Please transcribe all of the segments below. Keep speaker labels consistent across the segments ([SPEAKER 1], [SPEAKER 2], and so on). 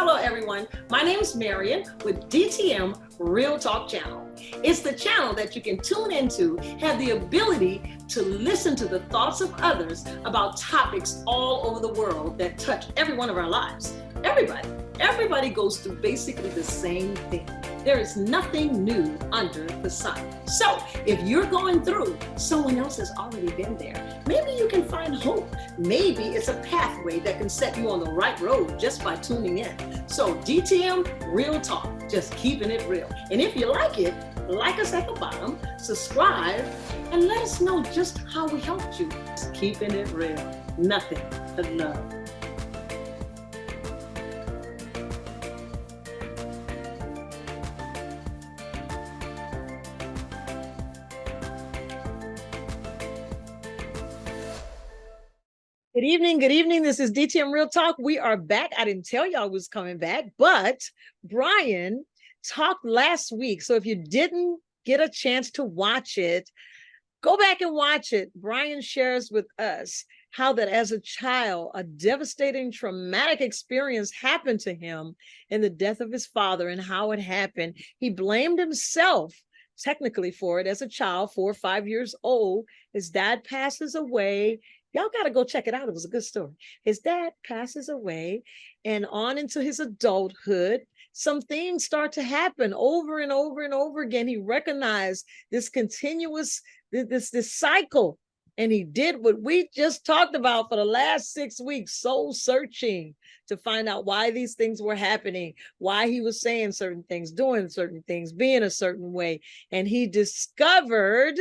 [SPEAKER 1] Hello everyone, my name is Marion with DTM Real Talk Channel. It's the channel that you can tune into, have the ability to listen to the thoughts of others about topics all over the world that touch every one of our lives. Everybody goes through basically the same thing. There is nothing new under the sun. So if you're going through, someone else has already been there. Maybe you can find hope. Maybe it's a pathway that can set you on the right road just by tuning in. So DTM Real Talk, just keeping it real. And if you like it, like us at the bottom, subscribe, and let us know just how we helped you. Just keeping it real. Nothing but love. Good evening. This is DTM Real Talk. We are back. I didn't tell y'all I was coming back, but Brian talked last week. So if you didn't get a chance to watch it, go back and watch it. Brian shares with us how that as a child, a devastating, traumatic experience happened to him in the death of his father and how it happened. He blamed himself technically for it as a child, 4 or 5 years old. His dad passes away. Y'all got to go check it out. It was a good story. His dad passes away, and on into his adulthood, some things start to happen over and over and over again. He recognized this continuous, this cycle, and he did what we just talked about for the last 6 weeks, soul searching to find out why these things were happening, why he was saying certain things, doing certain things, being a certain way. And he discovered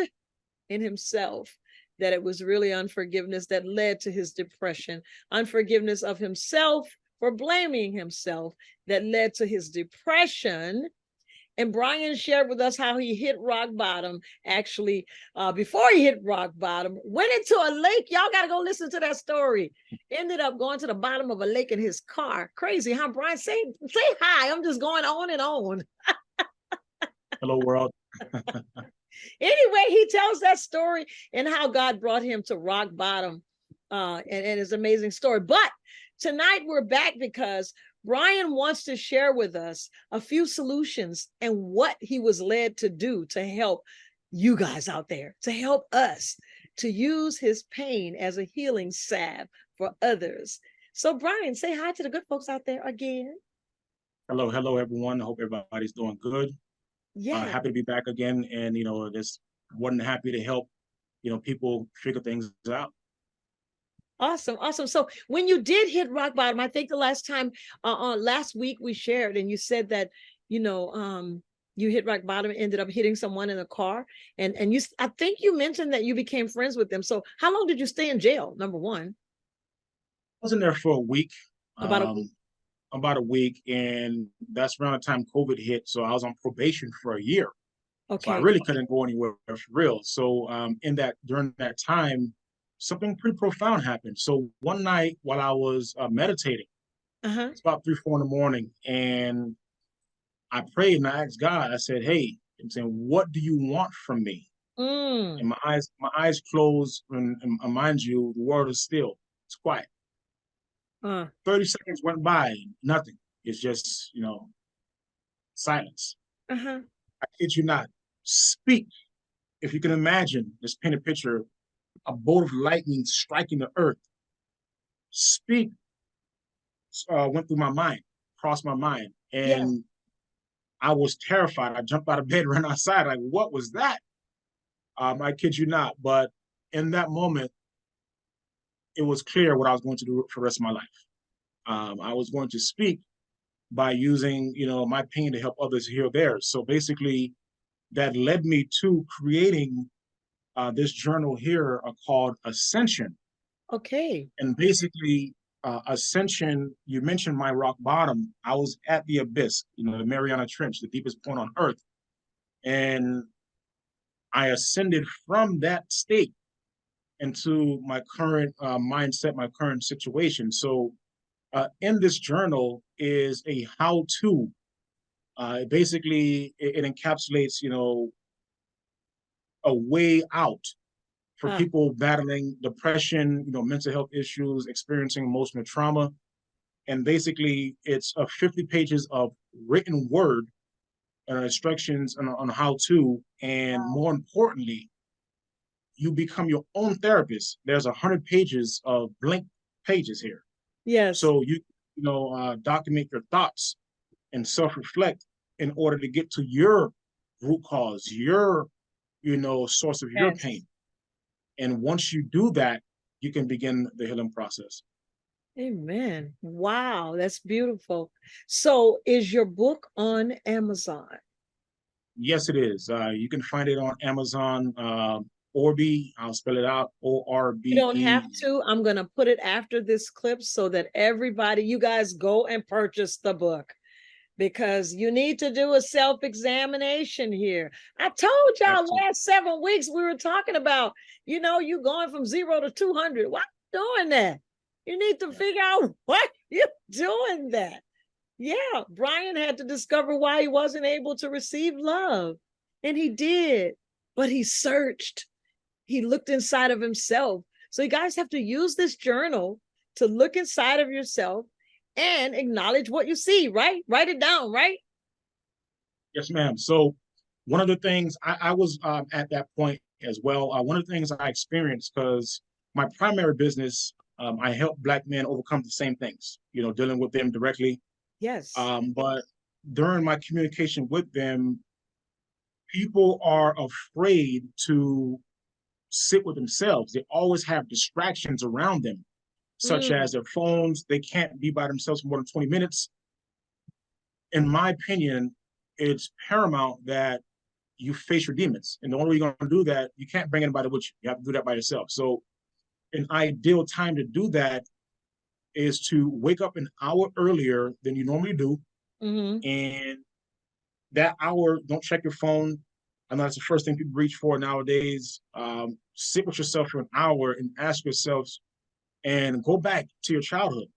[SPEAKER 1] in himself that it was really unforgiveness that led to his depression, unforgiveness of himself for blaming himself that led to his depression. And Brian shared with us how he hit rock bottom. Actually, before he hit rock bottom, went into a lake. Y'all got to go listen to that story. Ended up going to the bottom of a lake in his car. Crazy, huh, Brian? Say hi. I'm just going on and on.
[SPEAKER 2] Hello, world.
[SPEAKER 1] Anyway, he tells that story and how God brought him to rock bottom, and his amazing story. But tonight we're back because Brian wants to share with us a few solutions and what he was led to do to help you guys out there, to help us to use his pain as a healing salve for others. So Brian, say hi to the good folks out there again.
[SPEAKER 2] Hello, everyone. I hope everybody's doing good.
[SPEAKER 1] Yeah.
[SPEAKER 2] Happy to be back again, and just more than happy to help people figure things out.
[SPEAKER 1] Awesome. So when you did hit rock bottom, I think the last time last week we shared, and you said that you hit rock bottom and ended up hitting someone in a car, and I think you mentioned that you became friends with them. So how long did you stay in jail? Number one.
[SPEAKER 2] I was in there for a week.
[SPEAKER 1] About a week.
[SPEAKER 2] About a week, and that's around the time COVID hit. So I was on probation for a year.
[SPEAKER 1] Okay.
[SPEAKER 2] So I really couldn't go anywhere for real. So during that time, something pretty profound happened. So one night while I was meditating, it's about 3, 4 in the morning, and I prayed and I asked God. I said, "Hey, I'm saying, what do you want from me?" And my eyes closed, and mind you, the world is still. It's quiet. 30 seconds went by, nothing. It's just, silence. I kid you not. Speak. If you can imagine, just paint a picture, a bolt of lightning striking the earth. Speak went through my mind, crossed my mind. And I was terrified. I jumped out of bed, ran outside. Like, what was that? I kid you not. But in that moment, it was clear what I was going to do for the rest of my life. I was going to speak by using, my pain to help others heal theirs. So basically, that led me to creating this journal here called Ascension.
[SPEAKER 1] Okay.
[SPEAKER 2] And basically, Ascension, you mentioned my rock bottom. I was at the abyss, the Mariana Trench, the deepest point on earth. And I ascended from that state into my current mindset, my current situation. So in this journal is a how-to. Basically, it encapsulates, a way out for people battling depression, mental health issues, experiencing emotional trauma. And basically it's 50 pages of written word and instructions on how to, and more importantly, you become your own therapist. There's 100 pages of blank pages here.
[SPEAKER 1] Yes.
[SPEAKER 2] So document your thoughts and self-reflect in order to get to your root cause, your, source of your
[SPEAKER 1] Yes.
[SPEAKER 2] pain. And once you do that, you can begin the healing process.
[SPEAKER 1] Amen. Wow, that's beautiful. So is your book on Amazon?
[SPEAKER 2] Yes, it is. You can find it on Amazon, Orbe. I'll spell it out,
[SPEAKER 1] You don't
[SPEAKER 2] Orbe.
[SPEAKER 1] have to. I'm going to put it after this clip so that everybody, you guys go and purchase the book, because you need to do a self-examination here. I told y'all
[SPEAKER 2] Absolutely.
[SPEAKER 1] last 7 weeks we were talking about, you going from 0 to 200. Why are you doing that? You need to figure out why you're doing that. Yeah, Brian had to discover why he wasn't able to receive love. And he did, but he searched. He looked inside of himself. So you guys have to use this journal to look inside of yourself and acknowledge what you see, right? Write it down, right?
[SPEAKER 2] Yes, ma'am. So one of the things I was at that point as well. One of the things I experienced, because my primary business, I help Black men overcome the same things, dealing with them directly.
[SPEAKER 1] Yes.
[SPEAKER 2] But during my communication with them, people are afraid to sit with themselves. They always have distractions around them, such
[SPEAKER 1] Mm,
[SPEAKER 2] as their phones. They can't be by themselves for more than 20 minutes. In my opinion, it's paramount that you face your demons. And the only way you're going to do that, you can't bring anybody with you. You have to do that by yourself. So an ideal time to do that is to wake up an hour earlier than you normally do.
[SPEAKER 1] mm-hmm.
[SPEAKER 2] And that hour, don't check your phone. I know that's the first thing people reach for nowadays. Sit with yourself for an hour and ask yourself, and go back to your childhood,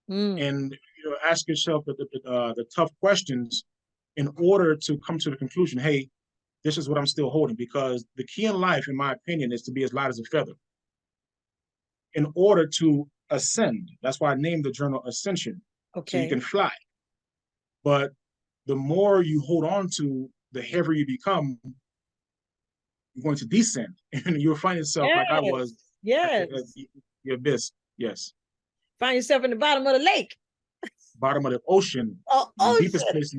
[SPEAKER 1] Mm.
[SPEAKER 2] and ask yourself the tough questions in order to come to the conclusion, hey, this is what I'm still holding. Because the key in life, in my opinion, is to be as light as a feather in order to ascend. That's why I named the journal Ascension, so you
[SPEAKER 1] Okay.
[SPEAKER 2] can fly. But the more you hold on to, the heavier you become, you're going to descend, and you'll find yourself like I was
[SPEAKER 1] Yes.
[SPEAKER 2] at
[SPEAKER 1] Yes.
[SPEAKER 2] the abyss. Yes,
[SPEAKER 1] Find yourself in the bottom of the lake.
[SPEAKER 2] bottom of the ocean,
[SPEAKER 1] Oh,
[SPEAKER 2] the deepest
[SPEAKER 1] ocean.
[SPEAKER 2] place.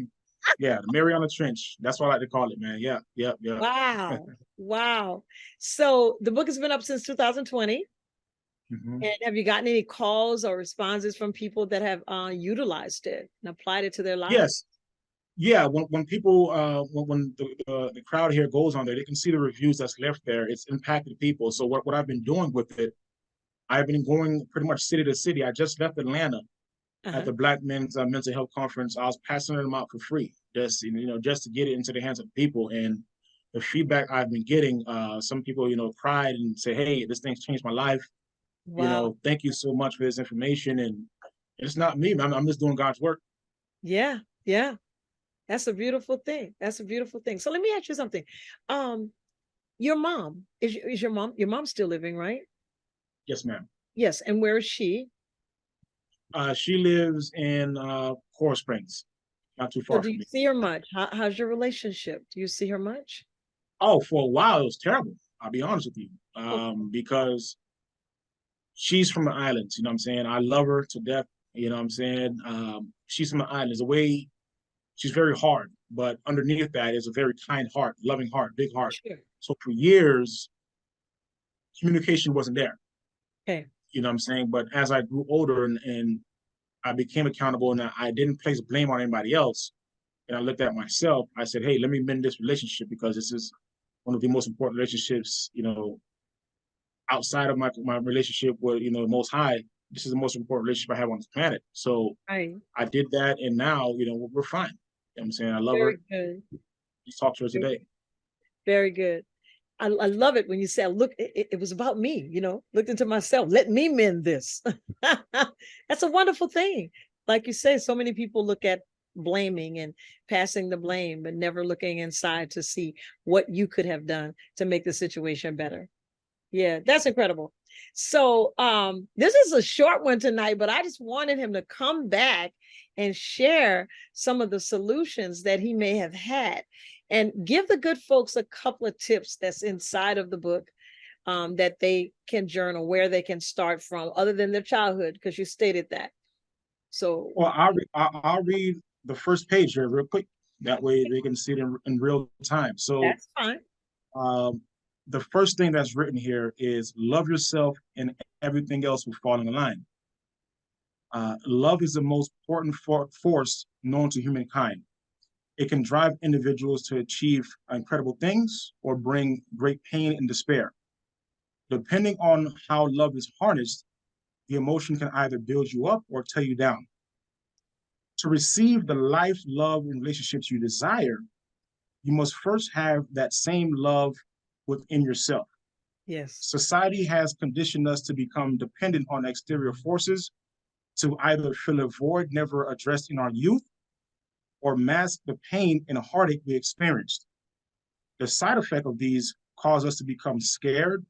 [SPEAKER 2] Yeah, the Mariana Trench. That's what I like to call it, man. Yeah, yeah, yeah.
[SPEAKER 1] Wow. Wow. So the book has been up since 2020.
[SPEAKER 2] Mm-hmm.
[SPEAKER 1] And have you gotten any calls or responses from people that have utilized it and applied it to their lives?
[SPEAKER 2] Yes, yeah. When people when the crowd here goes on there, they can see the reviews that's left there. It's impacted people. So what I've been doing with it, I've been going pretty much city to city. I just left Atlanta at
[SPEAKER 1] Uh-huh.
[SPEAKER 2] the Black Men's Mental Health Conference. I was passing them out for free, just just to get it into the hands of people. And the feedback I've been getting, some people cried and say, "Hey, this thing's changed my life.
[SPEAKER 1] Wow.
[SPEAKER 2] Thank you so much for this information." And it's not me, man. I'm just doing God's work.
[SPEAKER 1] Yeah. Yeah. That's a beautiful thing. That's a beautiful thing. So let me ask you something. Um, your mom, is your mom still living, right?
[SPEAKER 2] Yes, ma'am.
[SPEAKER 1] Yes. And where is she?
[SPEAKER 2] She lives in Coral Springs, not too
[SPEAKER 1] So
[SPEAKER 2] far
[SPEAKER 1] do
[SPEAKER 2] from
[SPEAKER 1] you
[SPEAKER 2] me.
[SPEAKER 1] see her much? How's your relationship? Do you see her much?
[SPEAKER 2] Oh, for a while it was terrible. I'll be honest with you,
[SPEAKER 1] Okay.
[SPEAKER 2] because she's from the islands. You know what I'm saying? I love her to death. You know what I'm saying? She's from the islands. The way she's very hard, but underneath that is a very kind heart, loving heart, big heart.
[SPEAKER 1] Sure.
[SPEAKER 2] So for years, communication wasn't there.
[SPEAKER 1] Okay.
[SPEAKER 2] You know what I'm saying? But as I grew older and I became accountable and I didn't place blame on anybody else, and I looked at myself, I said, hey, let me mend this relationship, because this is one of the most important relationships, outside of my relationship with, the Most High. This is the most important relationship I have on this planet. So
[SPEAKER 1] Right.
[SPEAKER 2] I did that, and now, we're fine. You know what I'm saying? I love her.
[SPEAKER 1] Very good.
[SPEAKER 2] Just talk to her
[SPEAKER 1] Very,
[SPEAKER 2] today.
[SPEAKER 1] very good. I love it when you say, look, it was about me, looked into myself. Let me mend this. That's a wonderful thing. Like you say, so many people look at blaming and passing the blame, but never looking inside to see what you could have done to make the situation better. Yeah, that's incredible. So this is a short one tonight, but I just wanted him to come back and share some of the solutions that he may have had and give the good folks a couple of tips that's inside of the book that they can journal, where they can start from, other than their childhood, because you stated that. So,
[SPEAKER 2] well, I'll read the first page here real quick. That way they can see it in real time. So
[SPEAKER 1] that's fine.
[SPEAKER 2] The first thing that's written here is love yourself and everything else will fall in line. Love is the most important force known to humankind. It can drive individuals to achieve incredible things or bring great pain and despair. Depending on how love is harnessed, the emotion can either build you up or tear you down. To receive the life, love, and relationships you desire, you must first have that same love within yourself.
[SPEAKER 1] Yes.
[SPEAKER 2] Society has conditioned us to become dependent on exterior forces to either fill a void never addressed in our youth or mask the pain and heartache we experienced. The side effect of these cause us to become scared,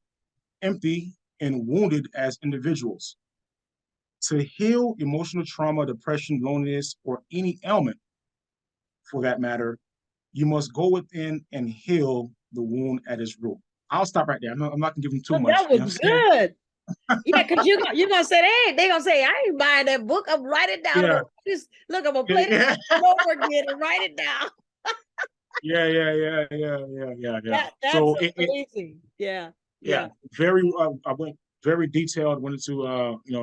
[SPEAKER 2] empty, and wounded as individuals. To heal emotional trauma, depression, loneliness, or any ailment, for that matter, you must go within and heal the wound at its root. I'll stop right there. I'm not gonna give them too much.
[SPEAKER 1] That was good. Yeah, because you're gonna say, hey, they're gonna say, I ain't buying that book. I'm write it down.
[SPEAKER 2] Yeah.
[SPEAKER 1] I'm gonna play this over again and write it down.
[SPEAKER 2] Yeah.
[SPEAKER 1] That's
[SPEAKER 2] so
[SPEAKER 1] amazing. Yeah.
[SPEAKER 2] Very. I went very detailed. Went into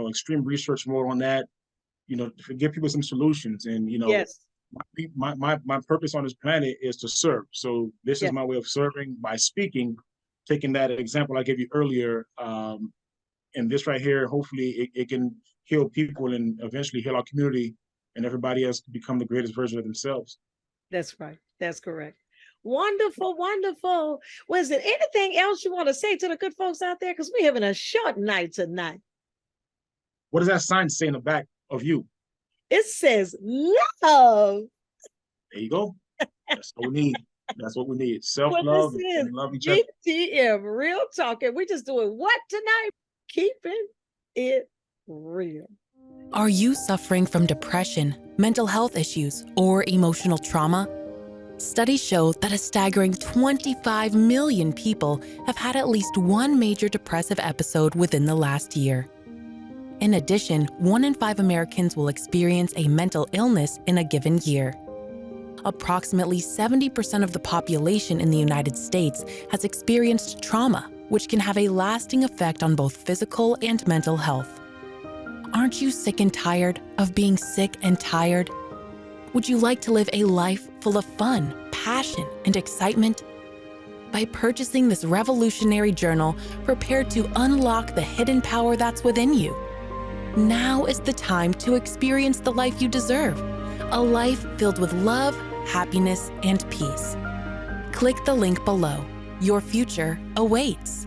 [SPEAKER 2] extreme research mode on that. To give people some solutions, and
[SPEAKER 1] yes.
[SPEAKER 2] My purpose on this planet is to serve. So this is my way of serving by speaking, taking that example I gave you earlier. And this right here, hopefully it can heal people and eventually heal our community, and everybody else to become the greatest version of themselves.
[SPEAKER 1] That's right. That's correct. Wonderful, wonderful. Was there anything else you want to say to the good folks out there? Because we're having a short night tonight.
[SPEAKER 2] What does that sign say in the back of you?
[SPEAKER 1] It says love.
[SPEAKER 2] There you go. That's what we need. That's what we need. Self-love and love each other.
[SPEAKER 1] DTM, real talk. And we're just doing what tonight? Keeping it real.
[SPEAKER 3] Are you suffering from depression, mental health issues, or emotional trauma? Studies show that a staggering 25 million people have had at least one major depressive episode within the last year. In addition, 1 in 5 Americans will experience a mental illness in a given year. Approximately 70% of the population in the United States has experienced trauma, which can have a lasting effect on both physical and mental health. Aren't you sick and tired of being sick and tired? Would you like to live a life full of fun, passion, and excitement? By purchasing this revolutionary journal, prepare to unlock the hidden power that's within you. Now is the time to experience the life you deserve, a life filled with love, happiness, and peace. Click the link below. Your future awaits.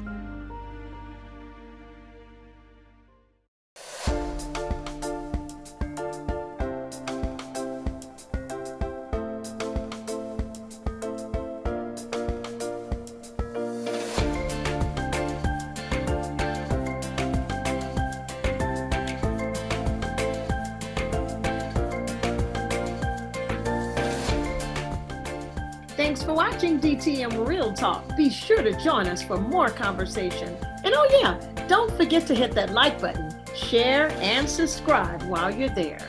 [SPEAKER 1] Thanks for watching DTM Real Talk. Be sure to join us for more conversation. And oh yeah, don't forget to hit that like button, share, and subscribe while you're there.